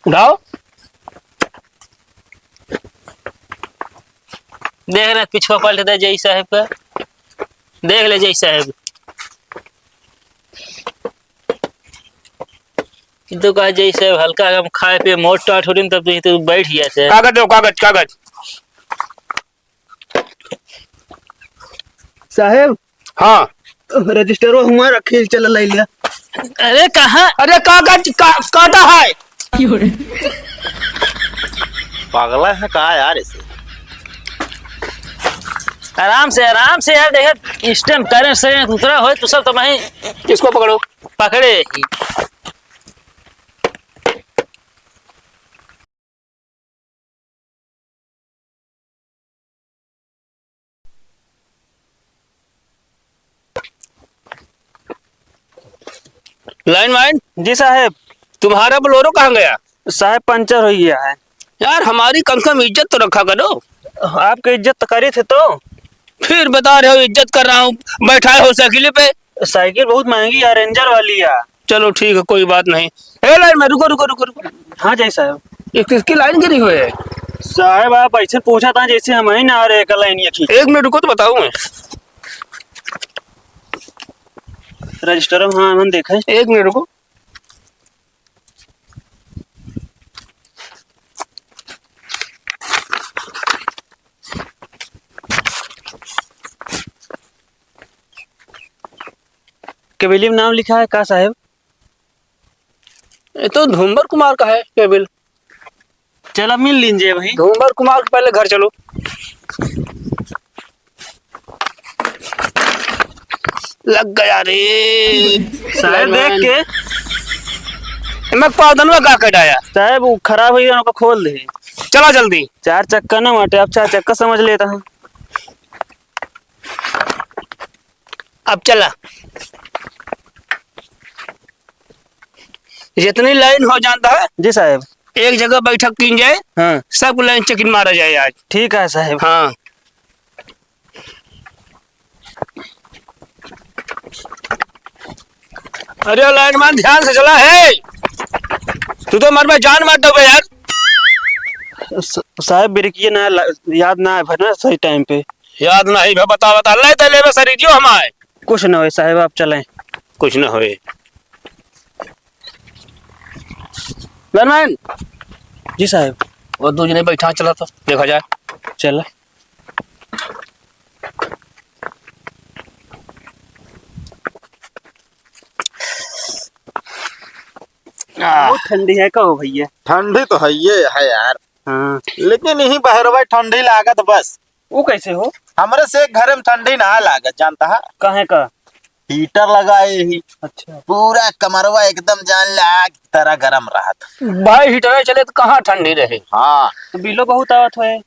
उठाओ। देख रहे पिछवा पलट दे जय साहब का। देख ले जय साहब। तो कहा जय साहब हल्का हम खाए पे मोट टाट हो रही तब तो बैठ गया से। कागज दो, कागज कागज। साहेब हाँ रजिस्टर हुआ रखे चल लाई लिया। अरे कहाँ? अरे कागज काटा है। पागला है कहा यार इसे। आराम से यार देख स्टैम्प करें से दूसरा हो तो सब तो वहीं इसको पकड़ो। पकड़े। लाइन वाइन। जी साहेब। तुम्हारा बोलेरो कहाँ गया? साहेब पंचर हो गया है। यार हमारी कम से कम इज्जत तो रखा करो। आपकी इज्जत तो करी थे तो। फिर बता रहे हो इज्जत कर रहा हूँ, बैठाए हो साइकिल पे। साइकिल बहुत महंगी है, रेंजर वाली है। चलो ठीक है कोई बात नहीं। ए लाइन में रुको रुको रुको रुको। हाँ जय साहब। ये किसकी लाइन गिरी हुई है? साहब आप ऐसे पूछा था जैसे हम ही ना आ रहे लाइन की। एक मिनट रुको तो बताऊँ मैं। रजिस्टर हाँ हम देखा है। एक मिनट रुको। केबिल में नाम लिखा है का साहब? ये तो धूमर कुमार का है केबिल। चल अब मिल लीजिए भाई। धूमर कुमार के पहले घर चलो। लग गया रे। साहब देख के मैं पादन में का कटाया। साहब वो खराब हो गया खोल दे। चला जल्दी। चार चक्का ना माटे, अब चार चक्का समझ लेता हूँ। अब चला। जितनी लाइन हो जाता है जी साहब। एक जगह बैठक की जाए। हाँ सब लाइन चेकिन मारा जाए आज। ठीक है साहब। हाँ अरे लाइन मैन ध्यान से चला है। तू तो मर में जान मार दोगे यार। साहब ब्रेकिए ना याद ना है ना सही टाइम पे। याद नहीं है बता बता ले तले में सरी जो हमारे। कुछ ना हो साहब आप चलें। कुछ ना होए। लाइन जी साहब। वो दो जने बैठा चला तो देखा जाए। चला बहुत ठंडी है कहो भैया। ठंडी तो है ये है यार। हाँ लेकिन यही बहरवा ठंडी लागत बस। वो कैसे हो? हमरे से घर में ठंडी ना लागत जानता है। कहे का? हीटर लगाए ही अच्छा पूरा कमरवा एकदम जान लाग तरह गरम रहा था। भाई हीटर चले तो कहाँ ठंडी रहे। हाँ तो बिलो बहुत आवत है।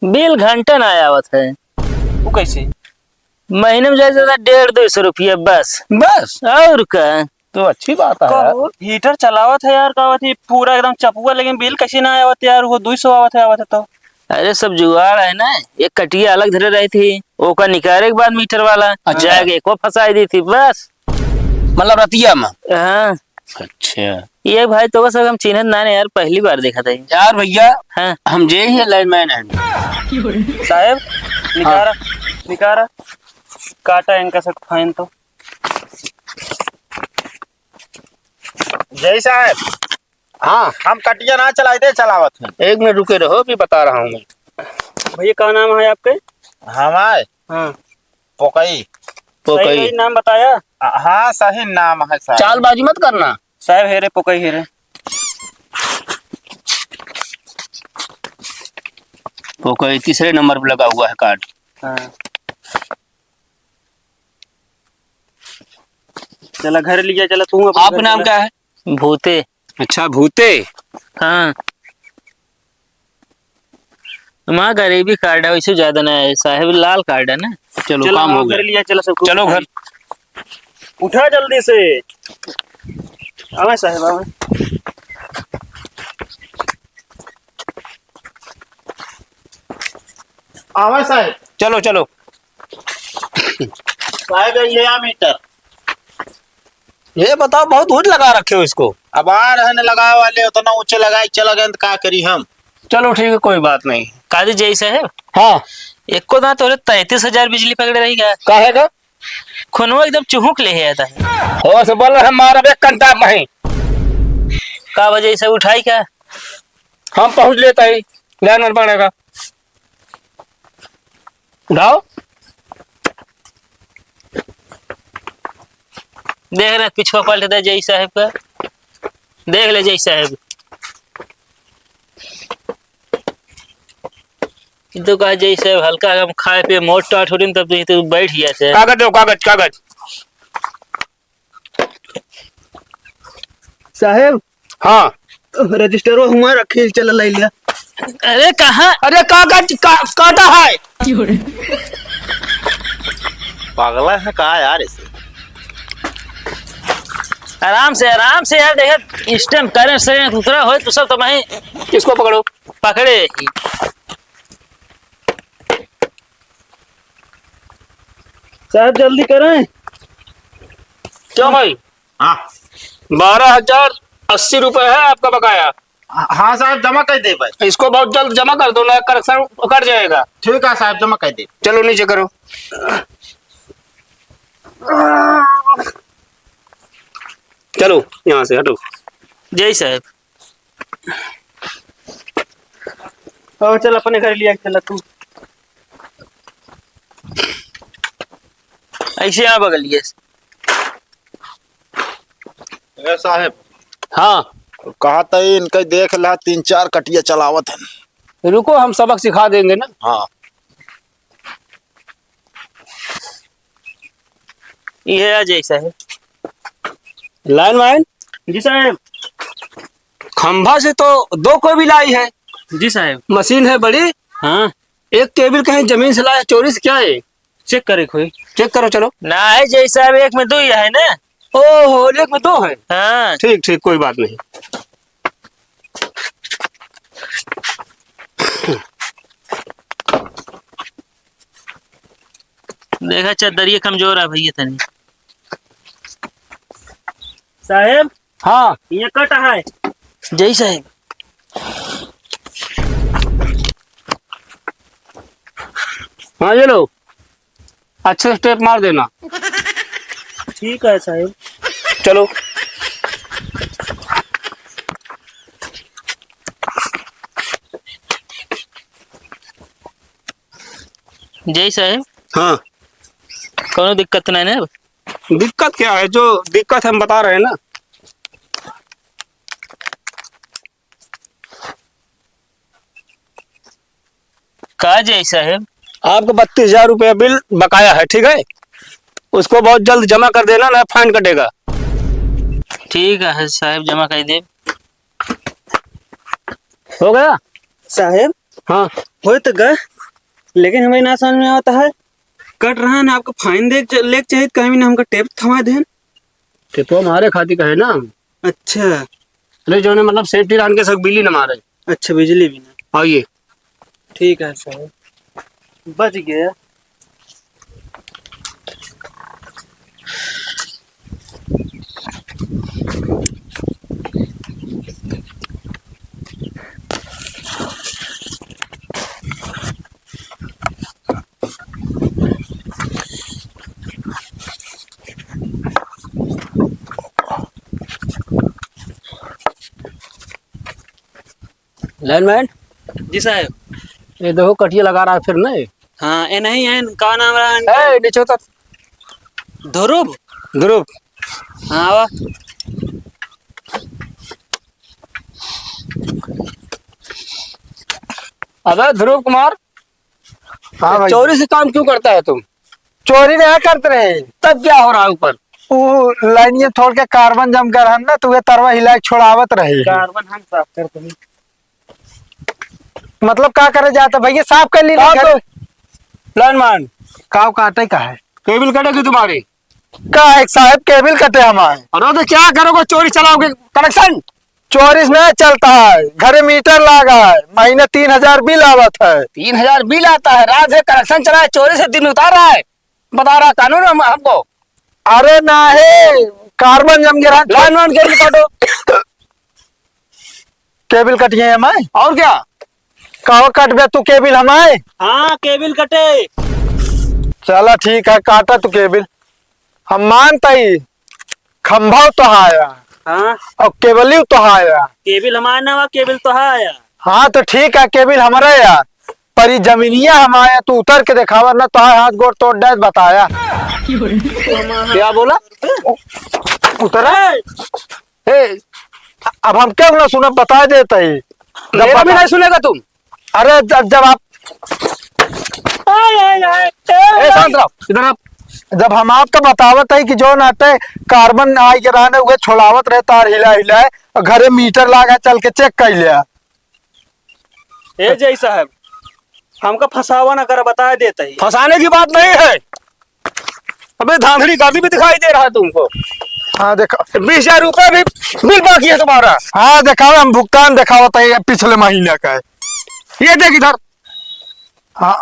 बिल घंटा ना आवत है। वो कैसे? महीने में जाए 150-200 बस। बस और का? तो अच्छी बात है यार। कहो हीटर चलावत है यार कहवत है पूरा एकदम चपुआ, लेकिन बिल कैसे ना आवत यार? वो 200 आवत है तो। अरे सब जुगाड़ है ना। एक कटिया अलग धरे रही थी, ओका निकाले के बाद मीटर वाला अच्छा। जाके को फंसाई दी थी बस। मतलब रतिया में। हाँ अच्छा ये भाई तो बस हम चिन्हत ना यार, पहली बार देखा था ये। यार भैया हाँ हम जे ही लाइन मैन है। साहब निकारा काटा इनका सब फाइन तो। जय साहब। हाँ हम कटिया ना चलाए थे चलावत हैं। एक मिनट रुके रहो भी बता रहा हूँ मैं। भैया क्या नाम है आपके? हमारे हाँ पोकई। सही नाम बताया। हाँ सही नाम है साहब। चालबाजी मत करना। साहब हेरे पोकई हेरे। वो कोई तीसरे नंबर पे लगा हुआ है कार्ड। हाँ चला घर लिया चला तू। आपका नाम क्या है? भूते। अच्छा भूते। हाँ माँ गरीबी कार्ड है, वैसे ज्यादा ना है साहेब, लाल कार्ड है ना। चलो चला काम हो घर गया। लिया चला सबको। चलो घर। उठा जल्दी से। आवे साहब आवे। आवे साहब। चलो चलो। साहब ये मीटर। ये बताओ बहुत दूर लगा रखे हो इसको। अब आ रहने लगाए वाले उतना ऊंचे लगाए चला गए तो क्या करी हम। चलो ठीक है, कोई बात नहीं। काजी जय साहब, हाँ, एक को ना तोरे 33,000 बिजली पकड़े रही क्या? काहे का खुनवा एकदम चुहुक ले है आता है। हो से बोल रहे हम मारा एक घंटा में का वजह से उठाई क्या? हम पहुंच लेता ही लाइन पड़ेगा। उठाओ। देख रहे पिछवा पलट दे जय साहब का, देख ले जय साहब। तो कहा जय साहब हल्का हम खाए पे मोट टाट हो रही तब तो बैठ गया से। कागज दो, कागज कागज। साहेब हाँ, रजिस्टर हमारा रखे चल लाई लिया। अरे कहाँ? अरे कागज काटा है। पागला है कहा यार इसे। आराम से यार, देख स्टेम करंट से उतरा हो तो सब तुम्हें इसको पकड़ो। पकड़े। साहब जल्दी करें। क्यों भाई? हाँ 12,080 रुपए है आपका बकाया। हाँ साहब जमा कर दे भाई। इसको बहुत जल्द जमा कर दो, ना करेक्शन कर जाएगा। ठीक है साहब जमा कर दे। चलो नीचे करो। चलो यहाँ से हटो। जय साहब और चल अपने घर लिया चला तू। ऐसे यहाँ बगलिए। साहब हाँ, कहा था इनका देख ला 3-4 कटिया चलावत है। रुको हम सबक सिखा देंगे ना। हाँ ये है जय साहब। लाइन वाइन जी साहब। खंभा से तो 2 को भी लाई है। जी साहब। मशीन है बड़ी। हाँ एक केबल कहीं जमीन से लाया, चोरी से क्या है? चेक करे कोई। चेक करो चलो। ना है जय साहब, एक में 2 ही है ना। ओहो, एक में 2 है। हाँ ठीक ठीक, कोई बात नहीं। देखा चदरिया कमजोर है भैया तनी। साहब हाँ, ये कटा है। जय साहब हाँ ये लो, अच्छे से टेप मार देना। ठीक है साहब। चलो। जय साहब हाँ, कोनो दिक्कत नहीं ना? दिक्कत क्या है? जो दिक्कत हम बता रहे हैं ना। का जय साहब? आपको 32,000 रुपया बिल बकाया है, ठीक है? उसको बहुत जल्द जमा कर देना, ना फाइन कटेगा। ठीक है साहब, जमा कर दे। हो गया साहब हाँ। हो तो गए, लेकिन हमें ना समझ में आता है। कट रहा है ना, आपको फाइन देख लेक चाहिए कहीं भी ना, हमका टेप थमा दें। तो हमारे खाती का है ना। अच्छा अरे जो ने मतलब सेफ्टी रान के सब बिल ही न मारे। अच्छा, बिजली भी ना। आइए। ठीक है साहब, बच गया। लाइनमैन जी साहब। ये देखो कटिया लगा रहा है फिर नहीं। हाँ ये नहीं है, का नाम रहा? नीचे उतर। ध्रुव। ध्रुव। हाँ वाह। अबे ध्रुव कुमार, हाँ भाई। चोरी से काम क्यों करता है तुम? चोरी नहीं करते रहे। तब क्या हो रहा है ऊपर? वो लाइनिया छोड़ के कार्बन जम कर हम ना तो तरवा हिला के छोड़ावत रहे। कार्बन हम साफ करते हैं। मतलब का करे जाता भैया, साफ कर ली लाइनमैन, काव काटे का है केबल कटेगी तुम्हारी। का एक साहब केबल कटे हमारे। अरे तो क्या करोगे? चोरी चलाओगे कनेक्शन? चोरी नहीं चलता है, घरे मीटर लगा है, महीने 3,000 बिल आवत है। 3,000 बिल आता है, रात से कनेक्शन चला है, चोरी से दिन उतार रहा है। बता रहा कानून हमको। अरे ना है, कार्बन जम गिरा। लाइनमैन केबल काटो। केबिल कटिए हमारे और क्या? कहो कटबे तू केबिल हमारे। हाँ केबिल कटे। चला ठीक है काटा तू केबिल। हम मानता ही खंभा तो आया हाँ और केबल तो आया। केबिल हमारा ना हुआ, केबिल तो है आया। हाँ तो ठीक है केबिल हमारा यार पर ये जमीनिया हमारे तू उतर के दिखावा ना तो हाथ गोड़ तोड़ दे बताया। क्या बोला? उतर ए, अब हम क्या ना सुना बता देता ही मेरा भी नहीं सुनेगा तुम। अरे जब आप ए शांत रहो, इधर आप। जब हम आपका बतावत है कि जो नाटे कार्बन आई के रहने हुए छोड़ावत रहे तार हिला हिला और घरे मीटर लागा चल के चेक कर लिया। ए जय साहब हमका फसावा ना कर, बता देता ही। फंसाने की बात नहीं है। अबे धांधली गाड़ी भी दिखाई दे रहा है तुमको। हाँ देखो 20,000 रुपए भी बिल बाकी है तुम्हारा। हाँ दिखाओ हम भुगतान दिखावत है पिछले महीने का है। ये देख इधर। हाँ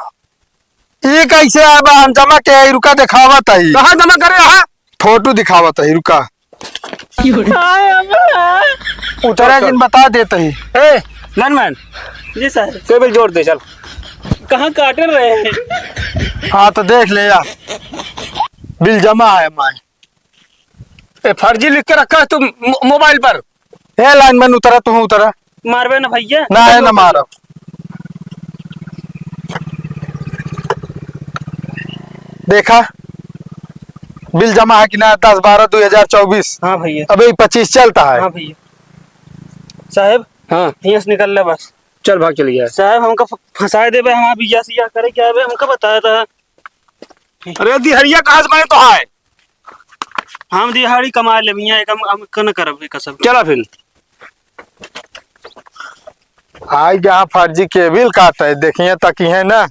ये कैसे अब हम जमा के रुका दिखावत है कहाँ जमा करे यहाँ? फोटो दिखावत है रुका उतरा जिन बता देते ही। ए लाइनमैन, जी साहब केबल जोड़ दे चल। कहाँ काट रहे हैं? हाँ तो देख ले यार बिल जमा है हमारे। ए फर्जी लिख के रखा है तुम मोबाइल पर। ए लाइनमैन उतरा तू उतरा मारवे ना भैया। ना है ना मारो। देखा बिल जमा है कि ना 10/12/2024। हाँ भैया। अबे 25 चलता है। हाँ भैया साहब हाँ यहाँ से निकल ले बस। चल भाग चली गया। साहब हमका फंसाए दे बे, हमारा बिया सिया करे क्या बे, हमका बताया था। अरे दिहरिया कहाँ से मैं तो है। हम दिहाड़ी कमा ले भैया, एक हम न करब कसम। चला फिर। आज यहाँ फर्जी केबिल काट है देखिए तक है ना